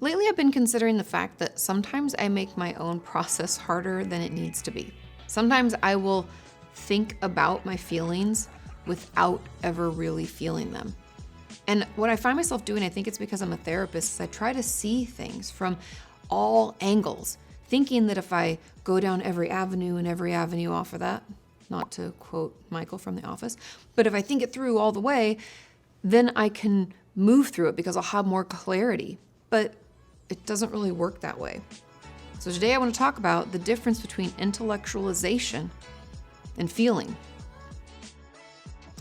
Lately, I've been considering the fact that sometimes I make my own process harder than it needs to be. Sometimes I will think about my feelings without ever really feeling them. And what I find myself doing, I think it's because I'm a therapist, is I try to see things from all angles, thinking that if I go down every avenue and every avenue off of that, not to quote Michael from The Office, but if I think it through all the way, then I can move through it because I'll have more clarity. But it doesn't really work that way. So today I want to talk about the difference between intellectualization and feeling.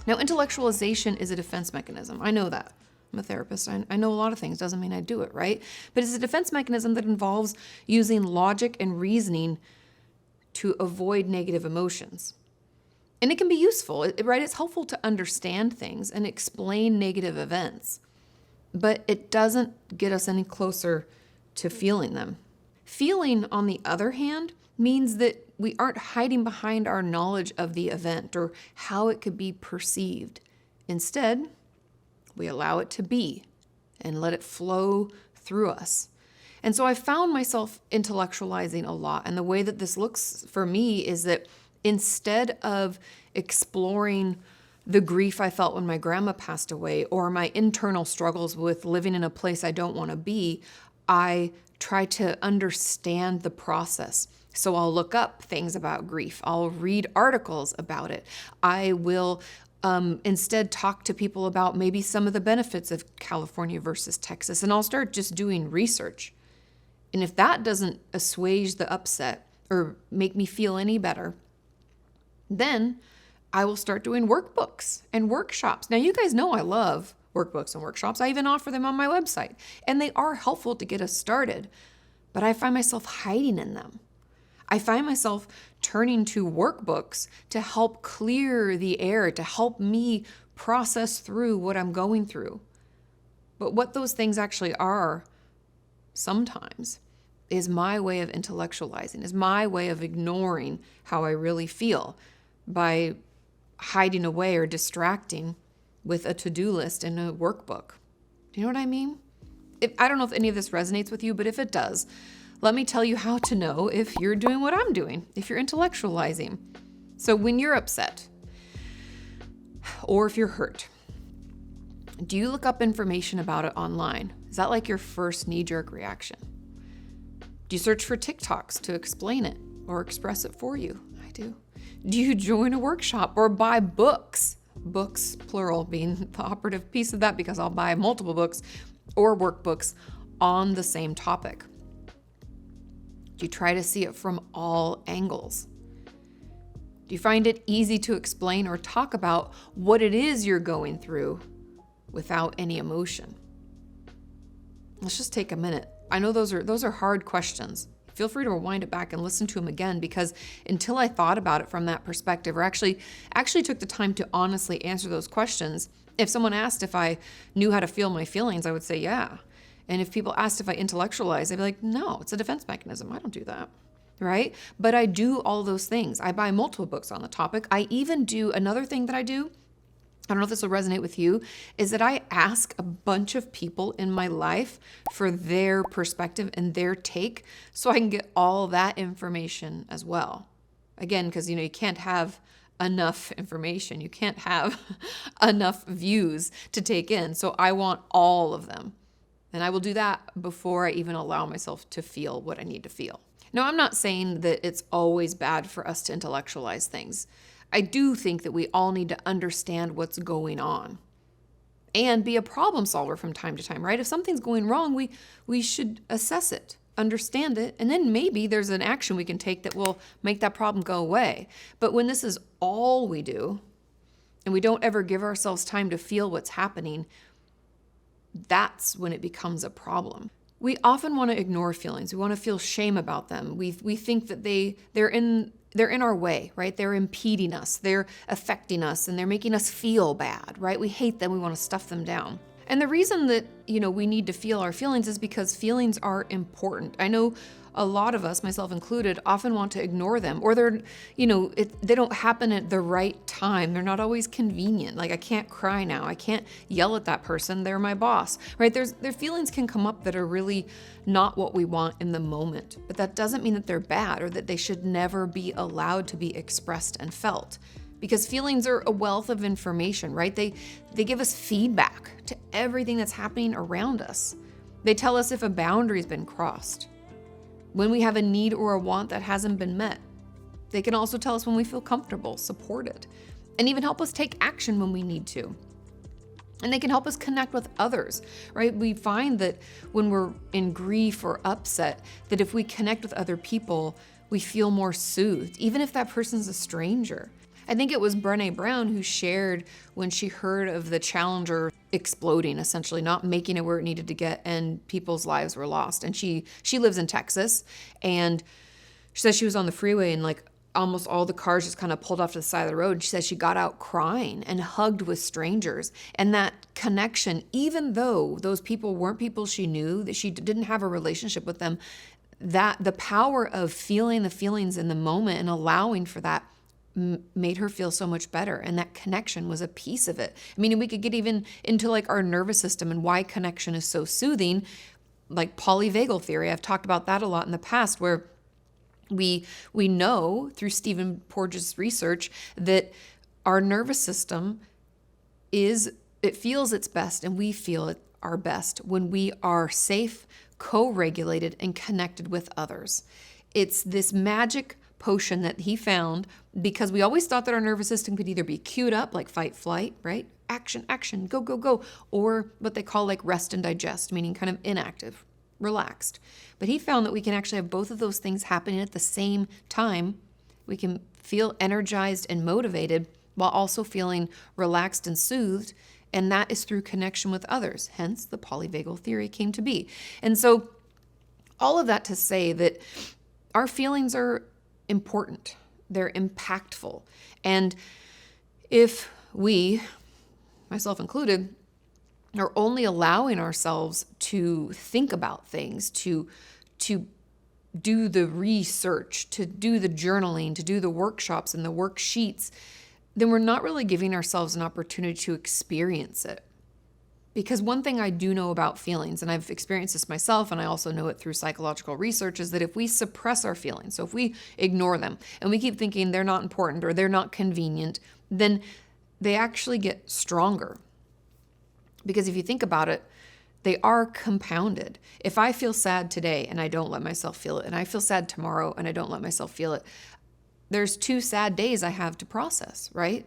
Now, intellectualization is a defense mechanism. I know that. I'm a therapist. I know a lot of things. Doesn't mean I do it, right? But it's a defense mechanism that involves using logic and reasoning to avoid negative emotions. And it can be useful, right? It's helpful to understand things and explain negative events, but it doesn't get us any closer to feeling them. Feeling, on the other hand, means that we aren't hiding behind our knowledge of the event or how it could be perceived. Instead, we allow it to be and let it flow through us. And so I found myself intellectualizing a lot. And the way that this looks for me is that instead of exploring the grief I felt when my grandma passed away or my internal struggles with living in a place I don't want to be, I try to understand the process. So I'll look up things about grief. I'll read articles about it. I will instead talk to people about maybe some of the benefits of California versus Texas, and I'll start just doing research. And if that doesn't assuage the upset or make me feel any better, then I will start doing workbooks and workshops. Now, you guys know I love workbooks and workshops. I even offer them on my website, and they are helpful to get us started, but I find myself hiding in them. I find myself turning to workbooks to help clear the air, to help me process through what I'm going through. But what those things actually are sometimes is my way of intellectualizing, is my way of ignoring how I really feel by hiding away or distracting with a to-do list and a workbook. Do you know what I mean? I don't know if any of this resonates with you, but if it does, let me tell you how to know if you're doing what I'm doing, if you're intellectualizing. So when you're upset, or if you're hurt, do you look up information about it online? Is that like your first knee-jerk reaction? Do you search for TikToks to explain it or express it for you? I do. Do you join a workshop or buy books? Books, plural, being the operative piece of that, because I'll buy multiple books or workbooks on the same topic. Do you try to see it from all angles? Do you find it easy to explain or talk about what it is you're going through without any emotion? Let's just take a minute. I know those are hard questions. Feel free to rewind it back and listen to them again, because until I thought about it from that perspective, or actually took the time to honestly answer those questions, if someone asked if I knew how to feel my feelings, I would say yeah. And if people asked if I intellectualize, I'd be like, no, it's a defense mechanism. I don't do that, right? But I do all those things. I buy multiple books on the topic. I even do another thing that I do, I don't know if this will resonate with you, is that I ask a bunch of people in my life for their perspective and their take so I can get all that information as well. Again, because you can't have enough information. You can't have enough views to take in. So I want all of them. And I will do that before I even allow myself to feel what I need to feel. Now, I'm not saying that it's always bad for us to intellectualize things. I do think that we all need to understand what's going on and be a problem solver from time to time, right? If something's going wrong, we should assess it, understand it, and then maybe there's an action we can take that will make that problem go away. But when this is all we do, and we don't ever give ourselves time to feel what's happening, that's when it becomes a problem. We often want to ignore feelings. We want to feel shame about them. We think that they're in our way, right? They're impeding us, they're affecting us, and they're making us feel bad, right? We hate them, we want to stuff them down. And the reason that, we need to feel our feelings is because feelings are important. I know a lot of us, myself included, often want to ignore them, or they don't happen at the right time. They're not always convenient. Like, I can't cry now. I can't yell at that person. They're my boss, right? Their feelings can come up that are really not what we want in the moment, but that doesn't mean that they're bad or that they should never be allowed to be expressed and felt. Because feelings are a wealth of information, right? They give us feedback to everything that's happening around us. They tell us if a boundary's been crossed, when we have a need or a want that hasn't been met. They can also tell us when we feel comfortable, supported, and even help us take action when we need to. And they can help us connect with others, right? We find that when we're in grief or upset, that if we connect with other people, we feel more soothed, even if that person's a stranger. I think it was Brené Brown who shared when she heard of the Challenger exploding, essentially not making it where it needed to get, and people's lives were lost. And she lives in Texas, and she says she was on the freeway and like almost all the cars just kind of pulled off to the side of the road. She says she got out crying and hugged with strangers. And that connection, even though those people weren't people she knew, that she didn't have a relationship with them, that the power of feeling the feelings in the moment and allowing for that made her feel so much better. And that connection was a piece of it. I mean, we could get even into like our nervous system and why connection is so soothing, like polyvagal theory. I've talked about that a lot in the past, where we know through Stephen Porges' research that our nervous system it feels its best, and we feel it our best when we are safe, co-regulated, and connected with others. It's this magic potion that he found, because we always thought that our nervous system could either be queued up, like fight, flight, right? Action, action, go, go, go, or what they call like rest and digest, meaning kind of inactive, relaxed. But he found that we can actually have both of those things happening at the same time. We can feel energized and motivated while also feeling relaxed and soothed, and that is through connection with others. Hence, the polyvagal theory came to be. And so all of that to say that our feelings are important. They're impactful. And if we, myself included, are only allowing ourselves to think about things, to do the research, to do the journaling, to do the workshops and the worksheets, then we're not really giving ourselves an opportunity to experience it. Because one thing I do know about feelings, and I've experienced this myself, and I also know it through psychological research, is that if we suppress our feelings, so if we ignore them and we keep thinking they're not important or they're not convenient, then they actually get stronger. Because if you think about it, they are compounded. If I feel sad today and I don't let myself feel it, and I feel sad tomorrow and I don't let myself feel it, there's 2 sad days I have to process, right?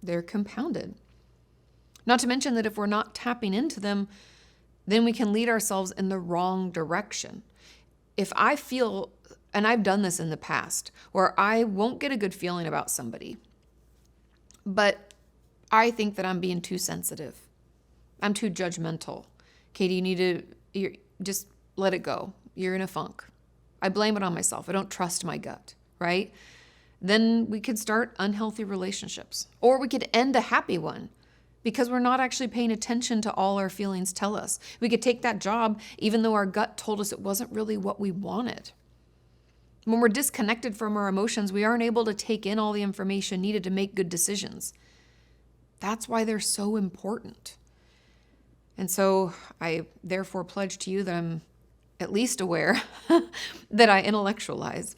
They're compounded. Not to mention that if we're not tapping into them, then we can lead ourselves in the wrong direction. If I feel, and I've done this in the past, where I won't get a good feeling about somebody, but I think that I'm being too sensitive. I'm too judgmental. Katie, you just let it go. You're in a funk. I blame it on myself. I don't trust my gut, right? Then we could start unhealthy relationships, or we could end a happy one, because we're not actually paying attention to all our feelings tell us. We could take that job even though our gut told us it wasn't really what we wanted. When we're disconnected from our emotions, we aren't able to take in all the information needed to make good decisions. That's why they're so important. And so I therefore pledge to you that I'm at least aware that I intellectualize.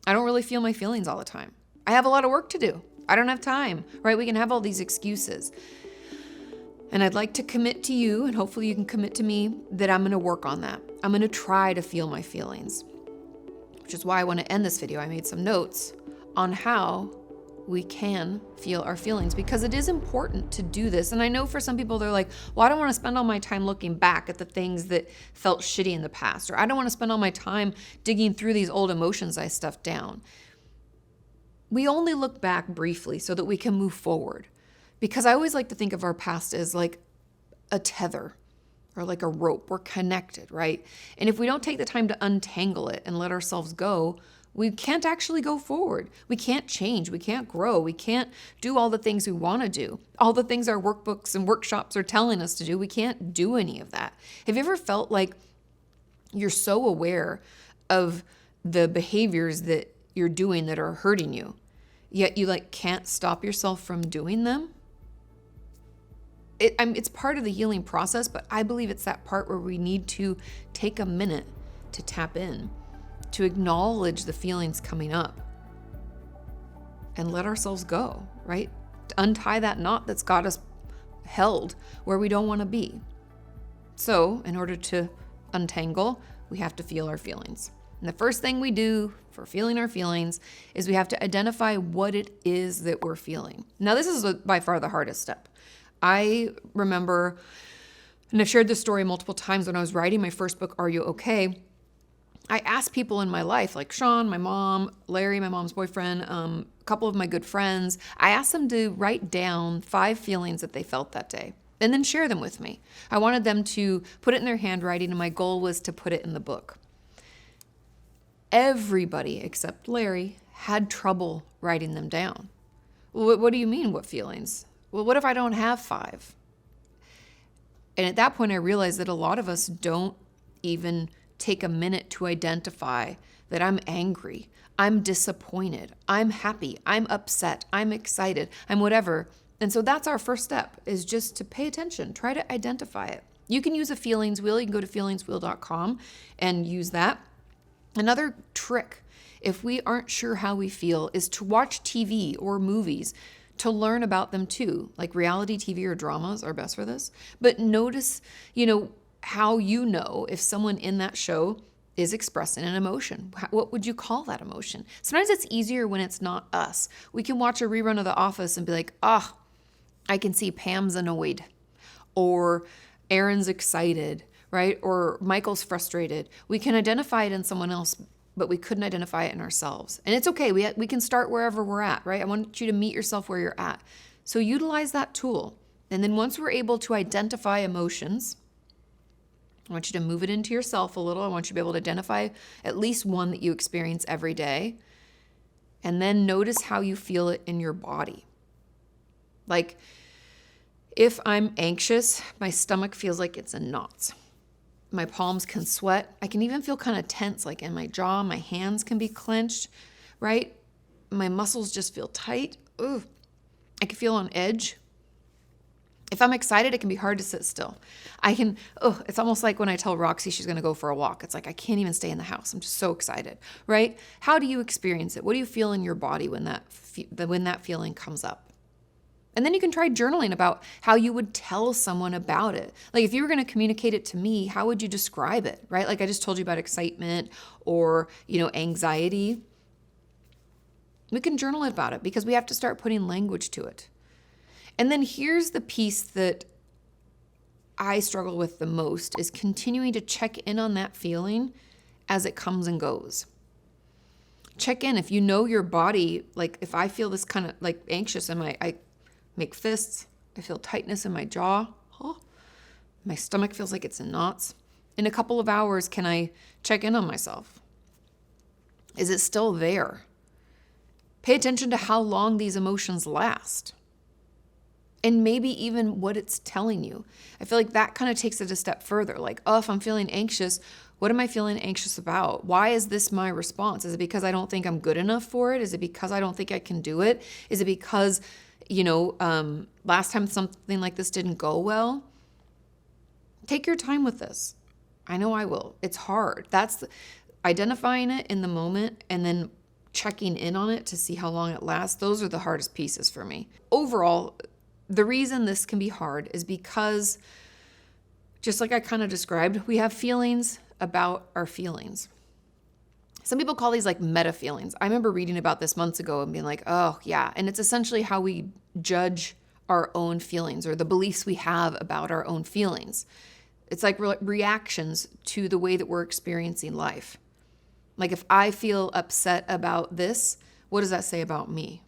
I don't really feel my feelings all the time. I have a lot of work to do. I don't have time, right? We can have all these excuses. And I'd like to commit to you, and hopefully you can commit to me, that I'm going to work on that. I'm going to try to feel my feelings, which is why I want to end this video. I made some notes on how we can feel our feelings, because it is important to do this. And I know for some people, they're like, well, I don't want to spend all my time looking back at the things that felt shitty in the past, or I don't want to spend all my time digging through these old emotions I stuffed down. We only look back briefly so that we can move forward. Because I always like to think of our past as like a tether or like a rope. We're connected, right? And if we don't take the time to untangle it and let ourselves go, we can't actually go forward. We can't change. We can't grow. We can't do all the things we want to do. All the things our workbooks and workshops are telling us to do, we can't do any of that. Have you ever felt like you're so aware of the behaviors that you're doing that are hurting you, yet you like can't stop yourself from doing them. It's part of the healing process, but I believe it's that part where we need to take a minute to tap in, to acknowledge the feelings coming up and let ourselves go, right? To untie that knot that's got us held where we don't want to be. So in order to untangle, we have to feel our feelings. And the first thing we do for feeling our feelings is we have to identify what it is that we're feeling. Now, this is by far the hardest step. I remember, and I've shared this story multiple times, when I was writing my first book, Are You Okay? I asked people in my life, like Sean, my mom, Larry, my mom's boyfriend, a couple of my good friends, I asked them to write down 5 feelings that they felt that day and then share them with me. I wanted them to put it in their handwriting, and my goal was to put it in the book. Everybody except Larry had trouble writing them down. Well, what do you mean, what feelings? Well, what if I don't have 5? And at that point, I realized that a lot of us don't even take a minute to identify that I'm angry, I'm disappointed, I'm happy, I'm upset, I'm excited, I'm whatever. And so that's our first step, is just to pay attention, try to identify it. You can use a feelings wheel. You can go to feelingswheel.com and use that. Another trick, if we aren't sure how we feel, is to watch TV or movies to learn about them too. Like reality TV or dramas are best for this. But notice, how if someone in that show is expressing an emotion. What would you call that emotion? Sometimes it's easier when it's not us. We can watch a rerun of The Office and be like, I can see Pam's annoyed, or Aaron's excited, right? Or Michael's frustrated. We can identify it in someone else, but we couldn't identify it in ourselves. And it's okay. We can start wherever we're at, right? I want you to meet yourself where you're at. So utilize that tool. And then once we're able to identify emotions, I want you to move it into yourself a little. I want you to be able to identify at least one that you experience every day. And then notice how you feel it in your body. Like, if I'm anxious, my stomach feels like it's in knots. My palms can sweat. I can even feel kind of tense, like in my jaw. My hands can be clenched, right? My muscles just feel tight. Ooh, I can feel on edge. If I'm excited, it can be hard to sit still. It's almost like when I tell Roxy she's going to go for a walk. It's like I can't even stay in the house. I'm just so excited, right? How do you experience it? What do you feel in your body when that feeling comes up? And then you can try journaling about how you would tell someone about it. Like if you were going to communicate it to me, how would you describe it, right? Like I just told you about excitement or, anxiety. We can journal about it because we have to start putting language to it. And then here's the piece that I struggle with the most, is continuing to check in on that feeling as it comes and goes. Check in. If you know your body, like if I feel this kind of like anxious and I make fists, I feel tightness in my jaw, my stomach feels like it's in knots. In a couple of hours, can I check in on myself? Is it still there? Pay attention to how long these emotions last. And maybe even what it's telling you. I feel like that kind of takes it a step further. Like, if I'm feeling anxious, what am I feeling anxious about? Why is this my response? Is it because I don't think I'm good enough for it? Is it because I don't think I can do it? Is it because, last time something like this didn't go well? Take your time with this. I know I will. It's hard. That's identifying it in the moment and then checking in on it to see how long it lasts. Those are the hardest pieces for me. Overall, the reason this can be hard is because, just like I kind of described, we have feelings about our feelings. Some people call these like meta feelings. I remember reading about this months ago and being like, oh yeah. And it's essentially how we judge our own feelings or the beliefs we have about our own feelings. It's like reactions to the way that we're experiencing life. Like if I feel upset about this, what does that say about me?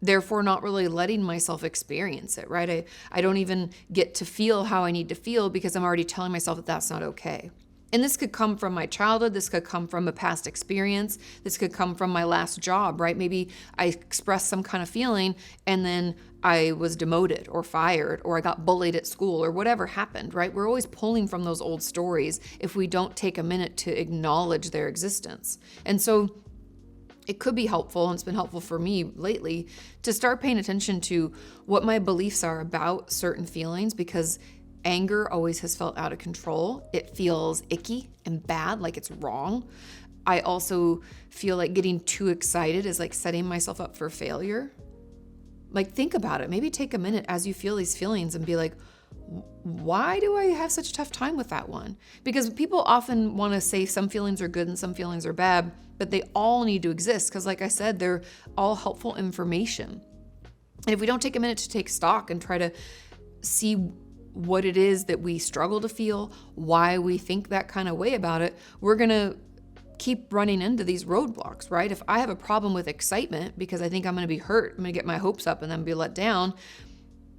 Therefore, not really letting myself experience it, right? I don't even get to feel how I need to feel because I'm already telling myself that that's not okay. And this could come from my childhood. This could come from a past experience. This could come from my last job, right? Maybe I expressed some kind of feeling and then I was demoted or fired or I got bullied at school or whatever happened, right? We're always pulling from those old stories if we don't take a minute to acknowledge their existence. And so it could be helpful, and it's been helpful for me lately, to start paying attention to what my beliefs are about certain feelings, because anger always has felt out of control. It feels icky and bad, like it's wrong. I also feel like getting too excited is like setting myself up for failure. Like, think about it. Maybe take a minute as you feel these feelings and be like, why do I have such a tough time with that one? Because people often want to say some feelings are good and some feelings are bad, but they all need to exist because, like I said, they're all helpful information. And if we don't take a minute to take stock and try to see what it is that we struggle to feel, why we think that kind of way about it, we're going to keep running into these roadblocks, right? If I have a problem with excitement because I think I'm going to be hurt, I'm going to get my hopes up and then be let down,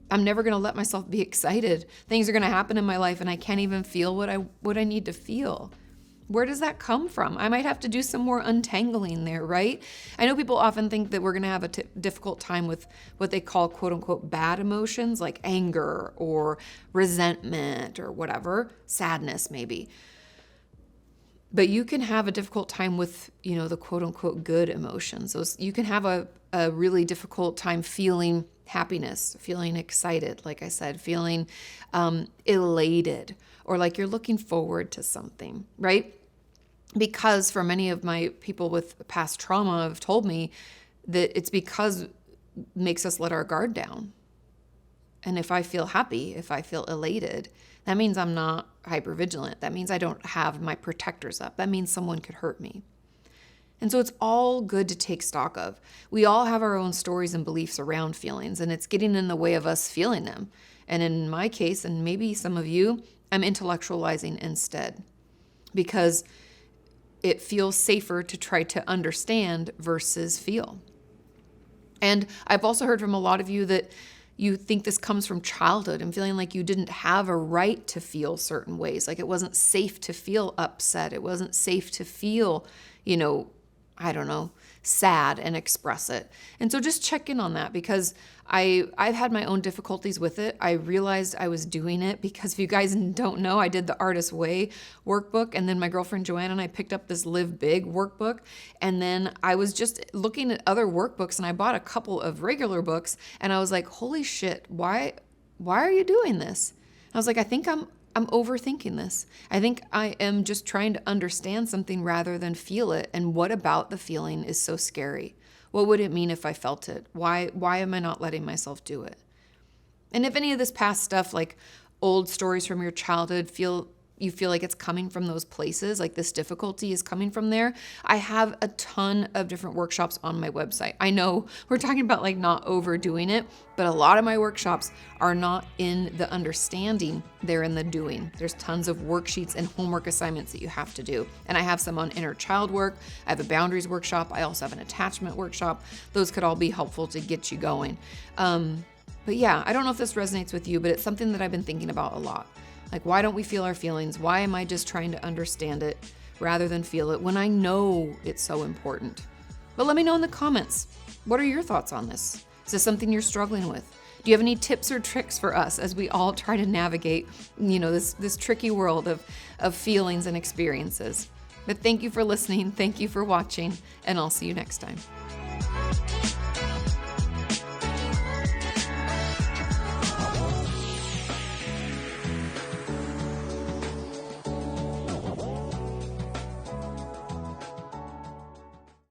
I'm never going to let myself be excited. Things are going to happen in my life and I can't even feel what I need to feel. Where does that come from? I might have to do some more untangling there, right? I know people often think that we're going to have a difficult time with what they call quote unquote bad emotions like anger or resentment or whatever, sadness maybe. But you can have a difficult time with, the quote unquote good emotions. So you can have a really difficult time feeling happiness, feeling excited, like I said, feeling elated, or like you're looking forward to something, right? Because for many of my people with past trauma have told me that it's because it makes us let our guard down. And if I feel happy, if I feel elated, that means I'm not hypervigilant. That means I don't have my protectors up. That means someone could hurt me. And so it's all good to take stock of. We all have our own stories and beliefs around feelings, and it's getting in the way of us feeling them. And in my case, and maybe some of you, I'm intellectualizing instead because it feels safer to try to understand versus feel. And I've also heard from a lot of you that you think this comes from childhood and feeling like you didn't have a right to feel certain ways. Like it wasn't safe to feel upset. It wasn't safe to feel, sad and express it. And so just check in on that because I've had my own difficulties with it. I realized I was doing it because if you guys don't know, I did the Artist Way workbook, and then my girlfriend Joanna and I picked up this Live Big workbook, and then I was just looking at other workbooks and I bought a couple of regular books and I was like, holy shit, why are you doing this? I was like, I think I'm overthinking this. I think I am just trying to understand something rather than feel it. And what about the feeling is so scary? What would it mean if I felt it? Why am I not letting myself do it? And if any of this past stuff, like old stories from your childhood, you feel like it's coming from those places, like this difficulty is coming from there, I have a ton of different workshops on my website. I know we're talking about like not overdoing it, but a lot of my workshops are not in the understanding, they're in the doing. There's tons of worksheets and homework assignments that you have to do. And I have some on inner child work. I have a boundaries workshop. I also have an attachment workshop. Those could all be helpful to get you going. But yeah, I don't know if this resonates with you, but it's something that I've been thinking about a lot. Like, why don't we feel our feelings? Why am I just trying to understand it rather than feel it when I know it's so important? But let me know in the comments. What are your thoughts on this? Is this something you're struggling with? Do you have any tips or tricks for us as we all try to navigate, this tricky world of feelings and experiences? But thank you for listening. Thank you for watching, and I'll see you next time.